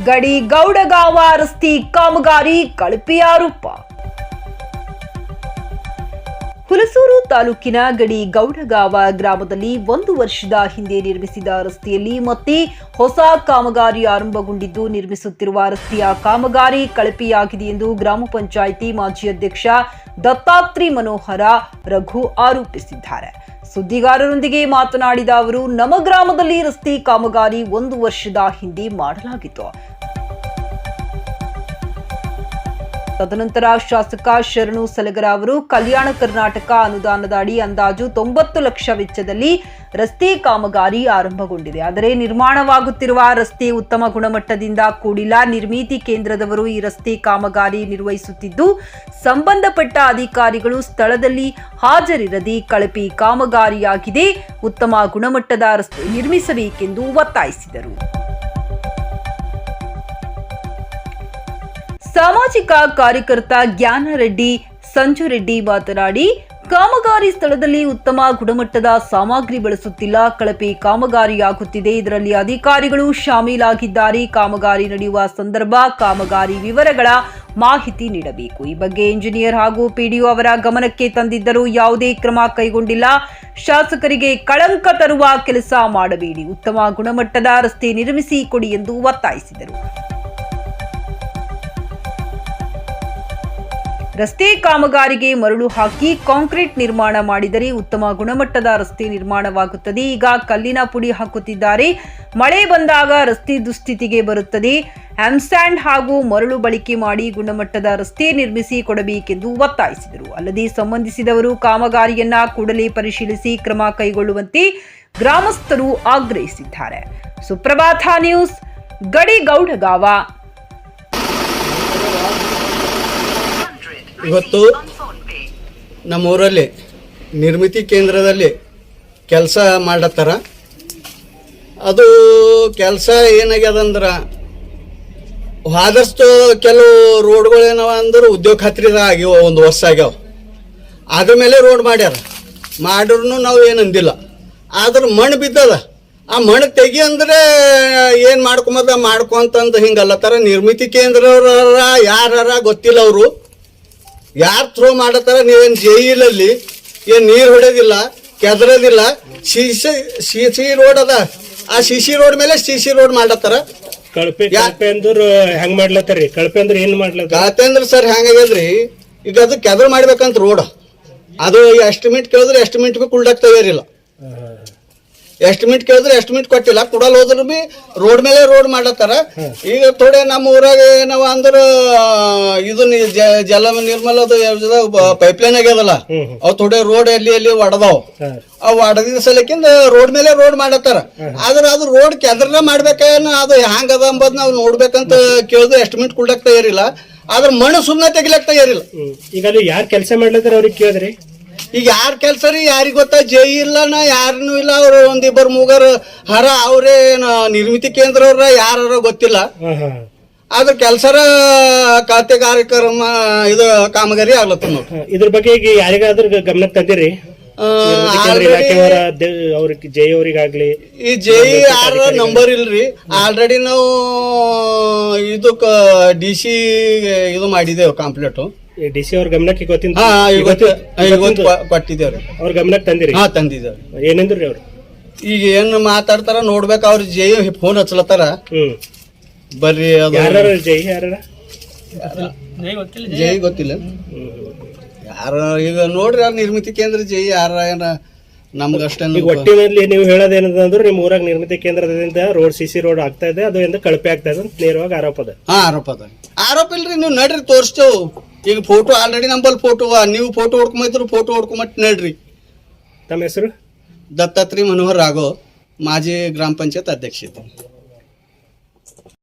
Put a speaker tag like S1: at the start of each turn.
S1: ಗಡಿ ಗೌಡಗಾವ ರಸ್ತೆ ಕಾಮಗಾರಿ ಕಳಪೆ ಆರೋಪ. ಹುಲಸೂರು ತಾಲೂಕಿನ ಗಡಿ ಗೌಡಗಾವ ಗ್ರಾಮದಲ್ಲಿ 1 ವರ್ಷದ ಹಿಂದೆ ನಿರ್ಮಿಸಿದ ರಸ್ತೆಯಲ್ಲಿ ಮತ್ತೆ ಹೊಸ ಕಾಮಗಾರಿ ಆರಂಭಗೊಂಡಿದ್ದು, ನಿರ್ಮಿಸುತ್ತಿರುವ ರಸ್ತೆಯ ಕಾಮಗಾರಿ ಕಳಪೆಯಾಗಿದೆ ಎಂದು ಗ್ರಾಮ ಪಂಚಾಯಿತಿ ಮಾಜಿ ಅಧ್ಯಕ್ಷ ದತ್ತಾತ್ರಿ ಮನೋಹರ ರಘು ಆರೋಪಿಸಿದ್ದಾರೆ. ಸುದ್ದಿಗಾರರೊಂದಿಗೆ ಮಾತನಾಡಿದ ಅವರು, ನಮ್ಮ ಗ್ರಾಮದಲ್ಲಿ ರಸ್ತೆ ಕಾಮಗಾರಿ 1 ವರ್ಷದ ಹಿಂದೆ ಮಾಡಲಾಗಿತ್ತು. ತದನಂತರ ಶಾಸಕ ಶರಣು ಸಲಗರ ಅವರು ಕಲ್ಯಾಣ ಕರ್ನಾಟಕ ಅನುದಾನದ ಅಡಿ ಅಂದಾಜು 90 ಲಕ್ಷ ವೆಚ್ಚದಲ್ಲಿ ರಸ್ತೆ ಕಾಮಗಾರಿ ಆರಂಭಗೊಂಡಿದೆ. ಆದರೆ ನಿರ್ಮಾಣವಾಗುತ್ತಿರುವ ರಸ್ತೆ ಉತ್ತಮ ಗುಣಮಟ್ಟದಿಂದ ಕೂಡಿಲ್ಲ. ನಿರ್ಮಿತಿ ಕೇಂದ್ರದವರು ಈ ರಸ್ತೆ ಕಾಮಗಾರಿ ನಿರ್ವಹಿಸುತ್ತಿದ್ದು, ಸಂಬಂಧಪಟ್ಟ ಅಧಿಕಾರಿಗಳು ಸ್ಥಳದಲ್ಲಿ ಹಾಜರಿರದೆ ಕಳಪೆ ಕಾಮಗಾರಿಯಾಗಿದೆ. ಉತ್ತಮ ಗುಣಮಟ್ಟದ ರಸ್ತೆ ನಿರ್ಮಿಸಬೇಕೆಂದು ಒತ್ತಾಯಿಸಿದರು. ಸಾಮಾಜಿಕ ಕಾರ್ಯಕರ್ತ ಜ್ಞಾನರೆಡ್ಡಿ ಸಂಜುರೆಡ್ಡಿ ಮಾತನಾಡಿ, ಕಾಮಗಾರಿ ಸ್ಥಳದಲ್ಲಿ ಉತ್ತಮ ಗುಣಮಟ್ಟದ ಸಾಮಗ್ರಿ ಬಳಸುತ್ತಿಲ್ಲ, ಕಳಪೆ ಕಾಮಗಾರಿಯಾಗುತ್ತಿದೆ. ಇದರಲ್ಲಿ ಅಧಿಕಾರಿಗಳು ಶಾಮೀಲಾಗಿದ್ದಾರೆ. ಕಾಮಗಾರಿ ನಡೆಯುವ ಸಂದರ್ಭ ಕಾಮಗಾರಿ ವಿವರಗಳ ಮಾಹಿತಿ ನೀಡಬೇಕು. ಈ ಬಗ್ಗೆ ಇಂಜಿನಿಯರ್ ಹಾಗೂ ಪಿಡಿಒ ಅವರ ಗಮನಕ್ಕೆ ತಂದಿದ್ದರೂ ಯಾವುದೇ ಕ್ರಮ ಕೈಗೊಂಡಿಲ್ಲ. ಶಾಸಕರಿಗೆ ಕಳಂಕ ತರುವ ಕೆಲಸ ಮಾಡಬೇಡಿ, ಉತ್ತಮ ಗುಣಮಟ್ಟದ ರಸ್ತೆ ನಿರ್ಮಿಸಿ ಕೊಡಿ ಎಂದು ಒತ್ತಾಯಿಸಿದರು. ರಸ್ತೆ ಕಾಮಗಾರಿಗೆ ಮರಳು ಹಾಕಿ ಕಾಂಕ್ರೀಟ್ ನಿರ್ಮಾಣ ಮಾಡಿದರೆ ಉತ್ತಮ ಗುಣಮಟ್ಟದ ರಸ್ತೆ ನಿರ್ಮಾಣವಾಗುತ್ತದೆ. ಈಗ ಕಲ್ಲಿನ ಪುಡಿ ಹಾಕುತ್ತಿದ್ದಾರೆ. ಮಳೆ ಬಂದಾಗ ರಸ್ತೆ ದುಸ್ಥಿತಿಗೆ ಬರುತ್ತದೆ. ಆಮ್ಸ್ಯಾಂಡ್ ಹಾಗೂ ಮರಳು ಬಳಕೆ ಮಾಡಿ ಗುಣಮಟ್ಟದ ರಸ್ತೆ ನಿರ್ಮಿಸಿ ಕೊಡಬೇಕೆಂದು ಒತ್ತಾಯಿಸಿದರು. ಅಲ್ಲದೆ ಸಂಬಂಧಿಸಿದವರು ಕಾಮಗಾರಿಯನ್ನ ಕೂಡಲೇ ಪರಿಶೀಲಿಸಿ ಕ್ರಮ ಕೈಗೊಳ್ಳುವಂತೆ ಗ್ರಾಮಸ್ಥರು ಆಗ್ರಹಿಸಿದ್ದಾರೆ. ಸುಪ್ರಭಾತ ನ್ಯೂಸ್, ಗಡಿ ಗೌಡಗಾವ.
S2: ಇವತ್ತು ನಮ್ಮೂರಲ್ಲಿ ನಿರ್ಮಿತಿ ಕೇಂದ್ರದಲ್ಲಿ ಕೆಲಸ ಮಾಡತ್ತಾರ. ಅದು ಕೆಲಸ ಏನಾಗ್ಯದಂದ್ರೆ, ಆದಷ್ಟು ಕೆಲವು ರೋಡ್ಗಳು ಏನವ ಅಂದ್ರೆ ಉದ್ಯೋಗ ಖಾತ್ರಿದ ಆಗ್ಯಾವ, 1 ವರ್ಷ ಆಗ್ಯಾವ. ಅದ್ರ ಮೇಲೆ ರೋಡ್ ಮಾಡಿದ್ರು ನಾವು ಏನು ಅಂದಿಲ್ಲ. ಆದ್ರೆ ಮಣ್ಣು ಬಿದ್ದದ, ಆ ಮಣ್ಣು ತೆಗಿ ಅಂದ್ರೆ ಏನು ಮಾಡ್ಕೊಂತಂದು ಹಿಂಗಲ್ಲತ್ತಾರ. ನಿರ್ಮಿತಿ ಕೇಂದ್ರವ್ರ ಯಾರ ಗೊತ್ತಿಲ್ಲ, ಅವರು ಯಾರು ಥ್ರೋ ಮಾಡತ್ತಾರ. ನೀವೇನು ಜೈಲಲ್ಲಿ ಏನು ನೀರು ಹೊಡೆಯೋದಿಲ್ಲ, ಕೆದರೋದಿಲ್ಲ. ಸಿ ರೋಡ್ ಅದ, ಆ ಸಿ ರೋಡ್ ಮೇಲೆ ಸಿ ರೋಡ್ ಮಾಡತ್ತಾರ.
S3: ಕಳಪೆ ಅಂದ್ರೆ ಹೆಂಗ್ ಮಾಡ್ಲತ್ತಾರಿ? ಕಳಪೆ ಅಂದ್ರೆ ಏನ್ ಮಾಡ್ಲತ್ತ?
S2: ಕಳಪೆ ಅಂದ್ರೆ ಸರ್ ಹೆಂಗಾಗ್ಯದ್ರಿ, ಈಗ ಅದು ಕೆದರ್ ಮಾಡ್ಬೇಕಂತ ರೋಡ್, ಅದು ಎಸ್ಟಿಮೇಟ್ ಕೇಳಿದ್ರೆ ಎಸ್ಟಿಮೇಟ್ ಬಿ ಕುಲ್ಡಾಕ್ ತಯಾರಿಲ್ಲ. ಎಸ್ಟಿಮೇಟ್ ಕೇಳಿದ್ರೆ ಎಸ್ಟಿಮೇಟ್ ಕೊಟ್ಟಿಲ್ಲ, ಕುಡಲ್ ಹೋದ್ರು ಬಿ ರೋಡ್ ಮೇಲೆ ರೋಡ್ ಮಾಡತ್ತಾರ. ಈಗ ಥೋಡೆ ನಮ್ಮ ಊರಾಗ ಏನವ ಅಂದ್ರೆ ಇದು ಜಲ ನಿರ್ಮಲದ ಪೈಪ್ಲೈನ್ ಆಗ್ಯದಲ್ಲ, ಅವ್ ಥೋಡೆ ರೋಡ್ ಎಲ್ಲಿ ಒಡದಾವ್. ಅವು ಒಡದಿದ ಸಲಕಿಂದ ರೋಡ್ ಮೇಲೆ ರೋಡ್ ಮಾಡತ್ತಾರ. ಆದ್ರೆ ಅದು ರೋಡ್ ಕೆದ್ರನ ಮಾಡ್ಬೇಕೇನ, ಅದು ಹ್ಯಾಂಗ ಅದ ಅಂಬದ್ ನಾವು ನೋಡ್ಬೇಕಂತ ಕೇಳಿದ್ರೆ ಎಸ್ಟಿಮೇಟ್ ಕುಲ್ಡಾಕ್ ತಯಾರಿಲ್ಲ. ಆದ್ರೆ ಮಣ್ಣು ಸುಮ್ಮನೆ ತೆಗಿಲಕ್ ತಯಾರಿಲ್ಲ.
S3: ಈಗ ಅಲ್ಲಿ ಯಾರು ಕೆಲಸ ಮಾಡ್ಲತ್ತಾರ ಅವ್ರಿಗೆ ಕೇಳಿದ್ರಿ?
S2: ಈಗ ಯಾರ ಕೆಲ್ಸ ರೀ, ಯಾರಿಗ ಗೊತ್ತಾ? ಜೈ ಇಲ್ಲ, ಯಾರನು ಇಲ್ಲ. ಅವ್ರು 1-2 ಮೂಗರ್ ಹರ, ಅವ್ರೇ ನಿರ್ಮಿತಿ ಕೇಂದ್ರ ಅವ್ರ ಯಾರ ಗೊತ್ತಿಲ್ಲ. ಆದ್ರ ಕೆಲ್ಸರ ಖಾತೆ ಕಾರ್ಯಕ್ರಮ ಇದು ಕಾಮಗಾರಿ ಆಗ್ಲತ್ತ ನೋಡ್ರಿ.
S3: ಇದ್ರ ಬಗ್ಗೆ ಈಗ ಯಾರಿಗಾದ್ರೂ ಗಮನಕ್ಕೆ ತಂದಿರಿ? ಅವ್ರಿಗೆ ಜೈ ಅವ್ರಿಗಾಗ್ಲಿ,
S2: ಈ ಜೈ ಯಾರ ನಂಬರ್ ಇಲ್ರಿ. ಆಲ್ರೆಡಿ ನಾವು ಇದಕ್ಕ DC ಇದು ಮಾಡಿದೇವ್ ಕಂಪ್ಲೀಟ್.
S3: DC ಅವ್ರ ಗಮನಕ್ಕೆ
S2: ಕೊಟ್ಟಿದ್ದೇವ್ರಿ.
S3: ಅವ್ರ ಗಮನಕ್ಕೆ ತಂದಿರಿ?
S2: ತಂದಿದ್ದೇವ್ರಿ.
S3: ಏನಂದ್ರಿ ಅವ್ರು?
S2: ಈಗ ಏನ್ ಮಾತಾಡ್ತಾರ ನೋಡ್ಬೇಕ. ಅವ್ರ ಜೈ ಫೋನ್ ಹಚ್ಚಲತ್ತಾರ. ಬರ್ರಿ ಅದು
S3: ಜೈ ಯಾರ
S2: ಜೈ ಗೊತ್ತಿಲ್ಲ ಯಾರ. ಈಗ ನೋಡ್ರಿ, ಯಾರು ನಿರ್ಮಿತಿ ಕೇಂದ್ರ ಜೈ ಯಾರ ಏನ ನಮ್ಗಷ್ಟೇ.
S3: ಒಟ್ಟಿನಲ್ಲಿ ನೀವು ಹೇಳೋದೇನಂದ್ರೆ, ನಿಮ್ ಊರಾಗ ನಿರ್ಮಿತಿ ಕೇಂದ್ರದಿಂದ ರೋಡ್ CC ರೋಡ್ ಆಗ್ತಾ ಇದೆ, ಅದು ಎಂದು ಕಳಪೆ ಆಗ್ತಾ ಇದೆ ಅಂತ ನೇರವಾಗಿ ಆರೋಪ ಅದ.
S2: ಆರೋಪ ಇಲ್ರಿ. ನೀವು ನಡ್ರಿ, ತೋರಿಸ್ತೇವ್. ಈಗ ಫೋಟೋ ಆಲ್ರೆಡಿ ನಂಬಲ್ಲಿ ಫೋಟೋ, ನೀವು ಫೋಟೋ ಹೊಡ್ಕೊಂಬೈತ್ರು, ಫೋಟೋ ಹೊಡ್ಕೊಂಬಟ್ ನಡ್ರಿ.
S3: ತಮ್ಮ ಹೆಸರು?
S2: ದತ್ತಾತ್ರಿ ಮನೋಹರ್ ರಾಘವ್, ಮಾಜಿ ಗ್ರಾಮ ಪಂಚಾಯತ್ ಅಧ್ಯಕ್ಷ.